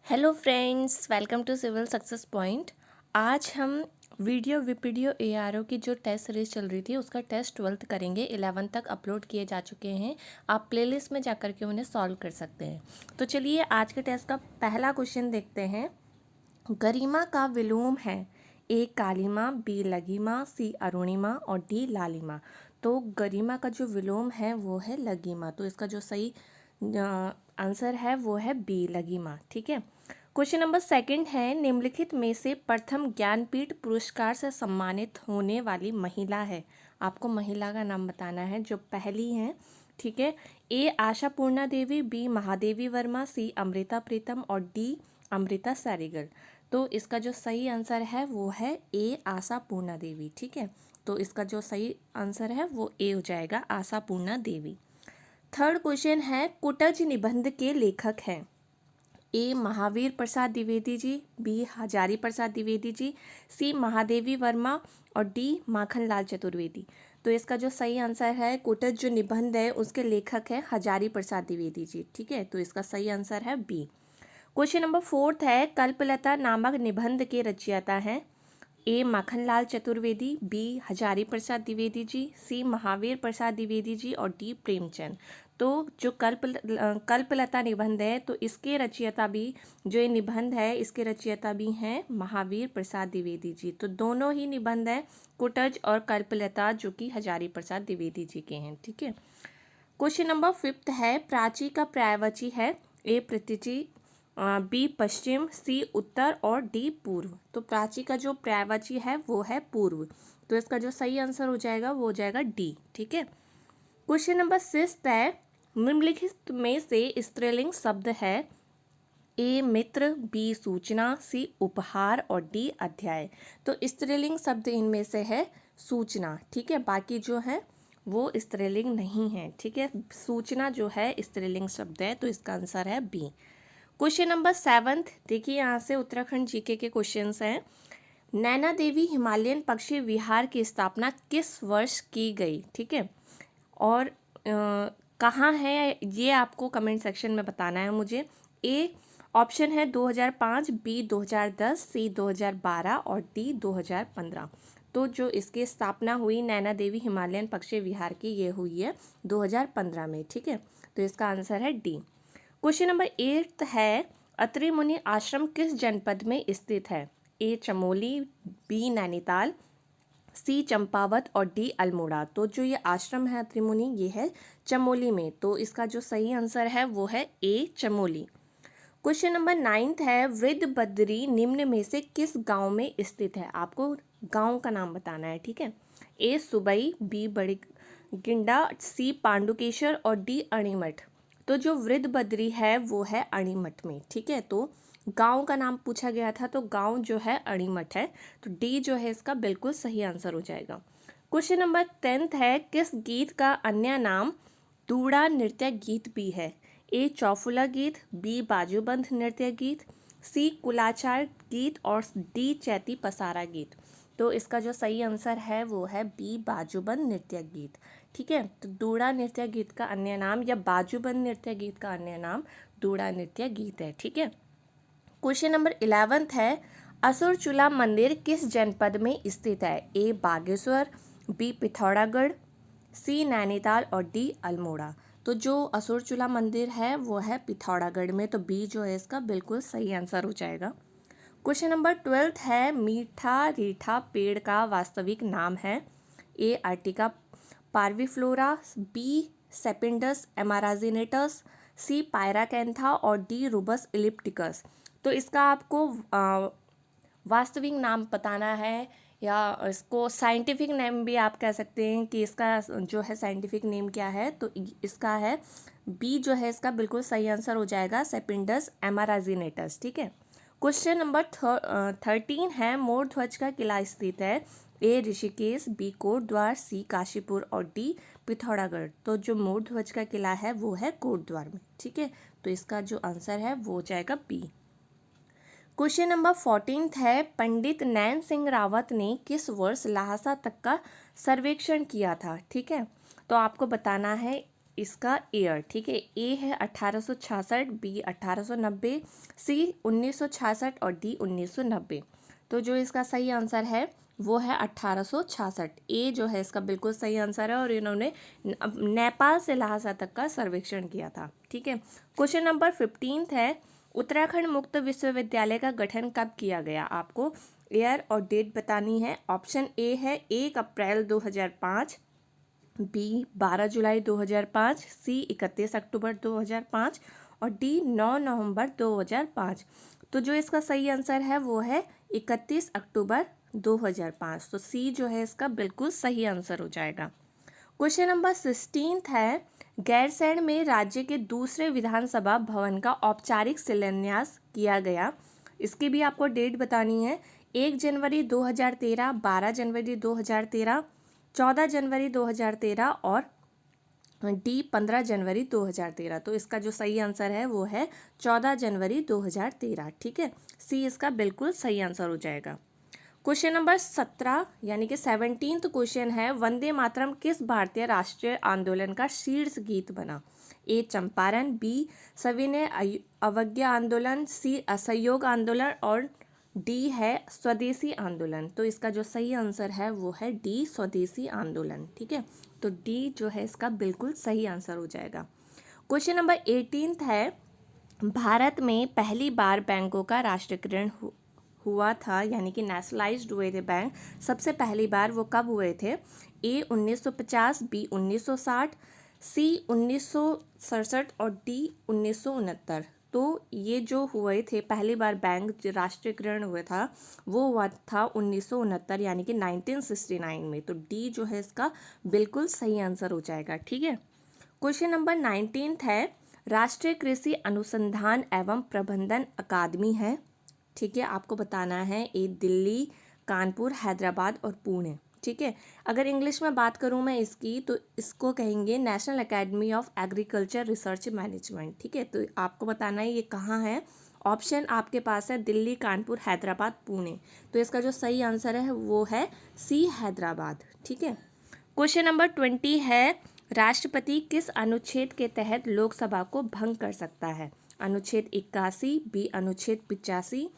Hello friends, welcome to civil success point. आज हम video विपीडियो ARO की जो टेस्ट सीरीज चल रही थी उसका टेस्ट 12th करेंगे। 11 तक अपलोड किए जा चुके हैं, आप प्लेलिस्ट में जाकर के उन्हें सॉल्व कर सकते हैं। तो चलिए आज के टेस्ट का पहला क्वेश्चन देखते हैं। गरिमा का विलोम है ए कालिमा, बी लघिमा, सी अरुणिमा और डी लालिमा। तो गरिमा का जो विलोम है वो है लघिमा, तो इसका जो सही आंसर है वो है बी लघिमा। ठीक है। क्वेश्चन नंबर सेकंड है, निम्नलिखित में से प्रथम ज्ञानपीठ पुरस्कार से सम्मानित होने वाली महिला है। आपको महिला का नाम बताना है जो पहली है। ठीक है। ए आशा पूर्णा देवी, बी महादेवी वर्मा, सी अमृता प्रीतम और डी अमृता सैरीगल। तो इसका जो सही आंसर है वो है ए आशा पूर्णा देवी। ठीक है। तो इसका जो सही आंसर है वो ए हो जाएगा, आशा पूर्णा देवी। थर्ड क्वेश्चन है, कुटज निबंध के लेखक हैं। ए महावीर प्रसाद द्विवेदी जी, बी हजारी प्रसाद द्विवेदी जी, सी महादेवी वर्मा और डी माखनलाल चतुर्वेदी। तो इसका जो सही आंसर है, कुटज जो निबंध है उसके लेखक है हजारी प्रसाद द्विवेदी जी। ठीक है। तो इसका सही आंसर है बी। क्वेश्चन नंबर फोर्थ है, कल्पलता नामक निबंध के रचयिता हैं। ए माखनलाल चतुर्वेदी, बी हजारी प्रसाद द्विवेदी जी, सी महावीर प्रसाद द्विवेदी जी और डी प्रेमचंद। तो जो कल्पलता निबंध है तो इसके रचयिता भी, जो ये निबंध है इसके रचयिता भी हैं महावीर प्रसाद द्विवेदी जी। तो दोनों ही निबंध है कुटज और कल्पलता जो कि हजारी प्रसाद द्विवेदी जी के हैं। ठीक है। क्वेश्चन नंबर फिफ्थ है, प्राची का पर्यायवाची है ए प्रतिची, बी पश्चिम, सी उत्तर और डी पूर्व। तो प्राची का जो पर्यायवाची है वो है पूर्व, तो इसका जो सही आंसर हो जाएगा वो हो जाएगा डी। ठीक है। क्वेश्चन नंबर सिक्स्थ है, निम्नलिखित में से स्त्रीलिंग शब्द है ए मित्र, बी सूचना, सी उपहार और डी अध्याय। तो स्त्रीलिंग शब्द इनमें से है सूचना। ठीक है। बाकी जो है वो स्त्रीलिंग नहीं है। ठीक है। सूचना जो है स्त्रीलिंग शब्द है, तो इसका आंसर है बी। क्वेश्चन नंबर सेवंथ, देखिए यहाँ से उत्तराखंड जीके के क्वेश्चंस हैं। नैना देवी हिमालयन पक्षी विहार की स्थापना किस वर्ष की गई? ठीक है। और कहाँ है ये आपको कमेंट सेक्शन में बताना है मुझे। ए ऑप्शन है 2005, बी 2010, सी 2012 और डी 2015। तो जो इसकी स्थापना हुई नैना देवी हिमालयन पक्षी विहार की, ये हुई है 2015 में। ठीक है। तो इसका आंसर है डी। क्वेश्चन नंबर 8 है, अत्रि मुनि आश्रम किस जनपद में स्थित है? ए चमोली, बी नैनीताल, सी चंपावत और डी अल्मोड़ा। तो जो ये आश्रम है अत्रि मुनि, ये है चमोली में। तो इसका जो सही आंसर है वो है ए चमोली। क्वेश्चन नंबर 9 है, वृद्ध बद्री निम्न में से किस गांव में स्थित है? आपको गांव का नाम बताना है। ठीक है। ए सुबई, बी बड़ी गिंडा, सी पांडुकेश्वर और डी अणीमठ। तो जो वृद्ध बद्री है वो है अणीमठ में। ठीक है। तो गांव का नाम पूछा गया था, तो गांव जो है अणीमठ है, तो डी जो है इसका बिल्कुल सही आंसर हो जाएगा। क्वेश्चन नंबर 10 है, किस गीत का अन्य नाम दूड़ा नृत्य गीत भी है? ए चौफुला गीत, बी बाजूबंद नृत्य गीत, सी कुलाचार गीत और डी चैती पसारा गीत। तो इसका जो सही आंसर है वो है बी बाजूबंद नृत्य गीत। ठीक है। तो दूड़ा नृत्य गीत का अन्य नाम या बाजूबंद नृत्य गीत का अन्य नाम दूड़ा नृत्य गीत है। ठीक है। क्वेश्चन नंबर 11 है, असुरचूला मंदिर किस जनपद में स्थित है? ए बागेश्वर, बी पिथौरागढ़, सी नैनीताल और डी अल्मोड़ा। तो जो असुरचूला मंदिर है वो है पिथौरागढ़ में, तो बी जो है इसका बिल्कुल सही आंसर हो जाएगा। क्वेश्चन नंबर 12 है, मीठा रीठा पेड़ का वास्तविक नाम है? ए आर्टिका पार्विफ्लोरा, बी सेपिंडस एमाराजिनेटस, सी पायराकैंथा और डी रूबस इलिप्टिकस। तो इसका आपको वास्तविक नाम बताना है, या इसको साइंटिफिक नेम भी आप कह सकते हैं कि इसका जो है साइंटिफिक नेम क्या है। तो इसका है बी जो है इसका बिल्कुल सही आंसर हो जाएगा, सेपिंडस एमाराजिनेटस। ठीक है। क्वेश्चन नंबर 13 है, मोर ध्वज का किला स्थित है? ए ऋषिकेश, बी कोटद्वार, सी काशीपुर और डी पिथौरागढ़। तो जो मोर ध्वज का किला है वो है कोटद्वार में। ठीक है। तो इसका जो आंसर है वो हो जाएगा बी। क्वेश्चन नंबर 14 है, पंडित नैन सिंह रावत ने किस वर्ष लहासा तक का सर्वेक्षण किया था? ठीक है। तो आपको बताना है इसका ईयर, ठीक है। ए है 1866, बी 1890, सी 1966 और डी 1990। तो जो इसका सही आंसर है वो है 1866। ए जो है इसका बिल्कुल सही आंसर है और इन्होंने नेपाल से लहासा तक का सर्वेक्षण किया था, ठीक है। क्वेश्चन नंबर 15 है, उत्तराखंड मुक्त विश्वविद्यालय का गठन कब किया गया? आपको ईयर और डेट बतानी है। ऑप्शन ए है 1 अप्रैल 2005, बी 12 जुलाई 2005, सी 31 अक्टूबर 2005 और डी 9 नवंबर 2005। तो जो इसका सही आंसर है वो है 31 अक्टूबर 2005। तो सी जो है इसका बिल्कुल सही आंसर हो जाएगा। क्वेश्चन नंबर 16 है, गैरसैंण में राज्य के दूसरे विधानसभा भवन का औपचारिक शिलान्यास किया गया। इसकी भी आपको डेट बतानी है। 1 जनवरी 2013, 12 जनवरी 2013, 14 जनवरी 2013 और डी 15 जनवरी 2013। तो इसका जो सही आंसर है वो है 14 जनवरी 2013, ठीक है। सी इसका बिल्कुल सही आंसर हो जाएगा। क्वेश्चन नंबर 17 यानी कि 17th क्वेश्चन है, वंदे मातरम किस भारतीय राष्ट्रीय आंदोलन का शीर्ष गीत बना? ए चंपारण, बी सविनय अवज्ञा आंदोलन, सी असहयोग आंदोलन और डी है स्वदेशी आंदोलन। तो इसका जो सही आंसर है वो है डी स्वदेशी आंदोलन, ठीक है। तो डी जो है इसका बिल्कुल सही आंसर हो जाएगा। क्वेश्चन नंबर 18 है, भारत में पहली बार बैंकों का राष्ट्रीयकरण हुआ था, यानी कि नेशनलाइज्ड हुए थे बैंक, सबसे पहली बार वो कब हुए थे? ए 1950, बी 1960, सी 1967 और डी 1969। तो ये जो हुए थे पहली बार बैंक राष्ट्रीयकरण हुआ था वो हुआ था 1969 यानी कि 1969 में। तो डी जो है इसका बिल्कुल सही आंसर हो जाएगा, ठीक है। क्वेश्चन नंबर 19 है, राष्ट्रीय कृषि अनुसंधान एवं प्रबंधन अकादमी है, ठीक है। आपको बताना है ए दिल्ली, कानपुर, हैदराबाद और पुणे, ठीक है। अगर इंग्लिश में बात करूं मैं इसकी तो इसको कहेंगे national academy of agriculture research management, ठीक है। तो आपको बताना है ये कहाँ है। ऑप्शन आपके पास है दिल्ली, कानपुर, हैदराबाद, पुणे। तो इसका जो सही आंसर है वो है सी हैदराबाद, ठीक है। क्वेश्चन नंबर 20 है, राष्ट्रपति किस अनुच्छेद के तहत लोकसभा को भंग कर सकता है? अनुच्छेद 81, बी अनुच्छेद 85,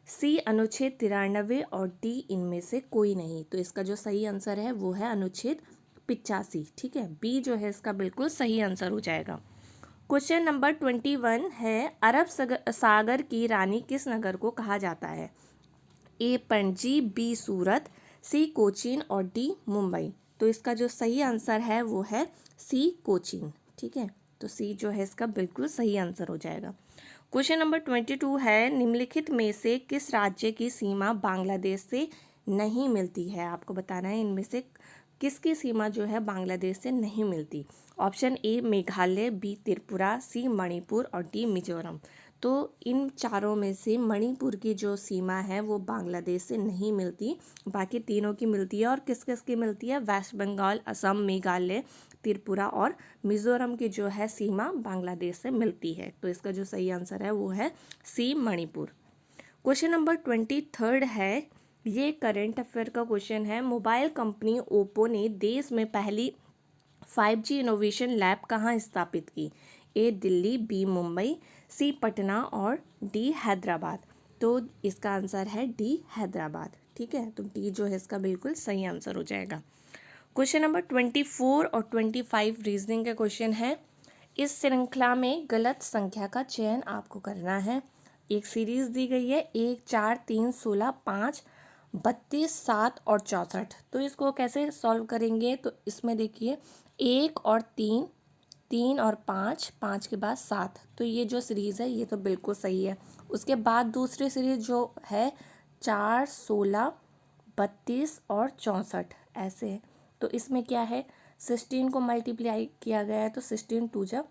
सी अनुच्छेद 93 और डी इनमें से कोई नहीं। तो इसका जो सही आंसर है वो है अनुच्छेद 85, ठीक है। बी जो है इसका बिल्कुल सही आंसर हो जाएगा। क्वेश्चन नंबर 21 है, अरब सागर की रानी किस नगर को कहा जाता है? ए पणजी, बी सूरत, सी कोचीन और डी मुंबई। तो इसका जो सही आंसर है वो है सी कोचीन, ठीक है। तो सी जो है इसका बिल्कुल सही आंसर हो जाएगा। क्वेश्चन नंबर 22 है, निम्नलिखित में से किस राज्य की सीमा बांग्लादेश से नहीं मिलती है? आपको बताना है इनमें से किसकी सीमा जो है बांग्लादेश से नहीं मिलती। Option A Meghalaya, B Tripura, C Manipur और डी मिजोरम। तो इन चारों में से मणिपुर की जो सीमा है वो बांग्लादेश से नहीं मिलती, बाकी तीनों की मिलती है। और किस किस की मिलती है? वेस्ट बंगाल, असम, मेघालय, त्रिपुरा और मिजोरम की जो है सीमा बांग्लादेश से मिलती है। तो इसका जो सही आंसर है वो है सी मणिपुर। क्वेश्चन नंबर 23 है, ये करंट अफेयर का क्वेश्चन है, मोबाइल कंपनी ओप्पो ने देश में पहली 5G इनोवेशन लैब कहाँ स्थापित की? ए दिल्ली, बी मुंबई, सी पटना और डी हैदराबाद। तो इसका आंसर है डी हैदराबाद, ठीक है। तो डी जो है इसका बिल्कुल सही आंसर हो जाएगा। क्वेश्चन नंबर 24 और 25 रीजनिंग का क्वेश्चन है, इस श्रृंखला में गलत संख्या का चयन आपको करना है। एक सीरीज दी गई है 1, 4, 3, 16, 5, 32, 7 और 64। तो इसको कैसे सॉल्व करेंगे? तो इसमें देखिए 1 और 3, 3 और 5, 5 के बाद 7। तो ये जो सीरीज़ है ये तो बिल्कुल सही है। उसके बाद दूसरी सीरीज जो है 4, 16, 32 और 64 ऐसे है। तो इसमें क्या है, 16 को मल्टीप्लाई किया गया है तो 16 2 जा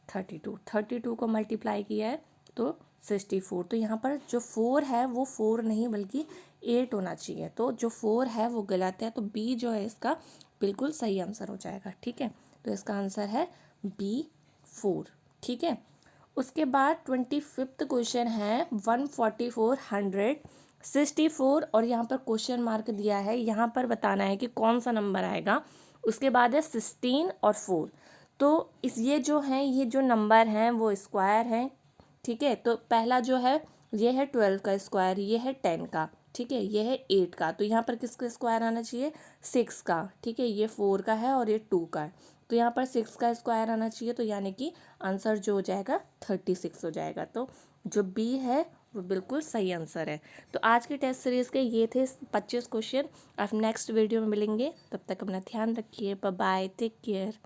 32, 32 को मल्टीप्लाई किया है तो 64। तो यहाँ पर जो 4 है वो 4 नहीं बल्कि 8 होना चाहिए। तो जो 4 है वो गलत है। तो बी जो है इसका बिल्कुल सही आंसर हो जाएगा, ठीक है। तो इसका आंसर है बी 4, ठीक है। उसके बाद 25th क्वेश्चन है 144, 100, 64 और यहाँ पर क्वेश्चन मार्क दिया है। यहाँ पर बताना है कि कौन सा नंबर आएगा। उसके बाद है 16 और 4। तो ये जो है, ये जो नंबर हैं वो स्क्वायर हैं, ठीक है। तो पहला जो है ये है 12 का स्क्वायर, ये है 10 का, ठीक है, ये है 8 का। तो यहाँ पर किसका स्क्वायर आना चाहिए? 6 का, ठीक है। ये 4 का है और ये 2 का है, तो यहाँ पर 6 का स्क्वायर आना चाहिए। तो यानी कि आंसर जो हो जाएगा 36 हो जाएगा। तो जो बी है वो बिल्कुल सही आंसर है। तो आज के टेस्ट सीरीज़ के ये थे 25 क्वेश्चन। आप नेक्स्ट वीडियो में मिलेंगे, तब तक अपना ध्यान रखिए। Bye bye, take care.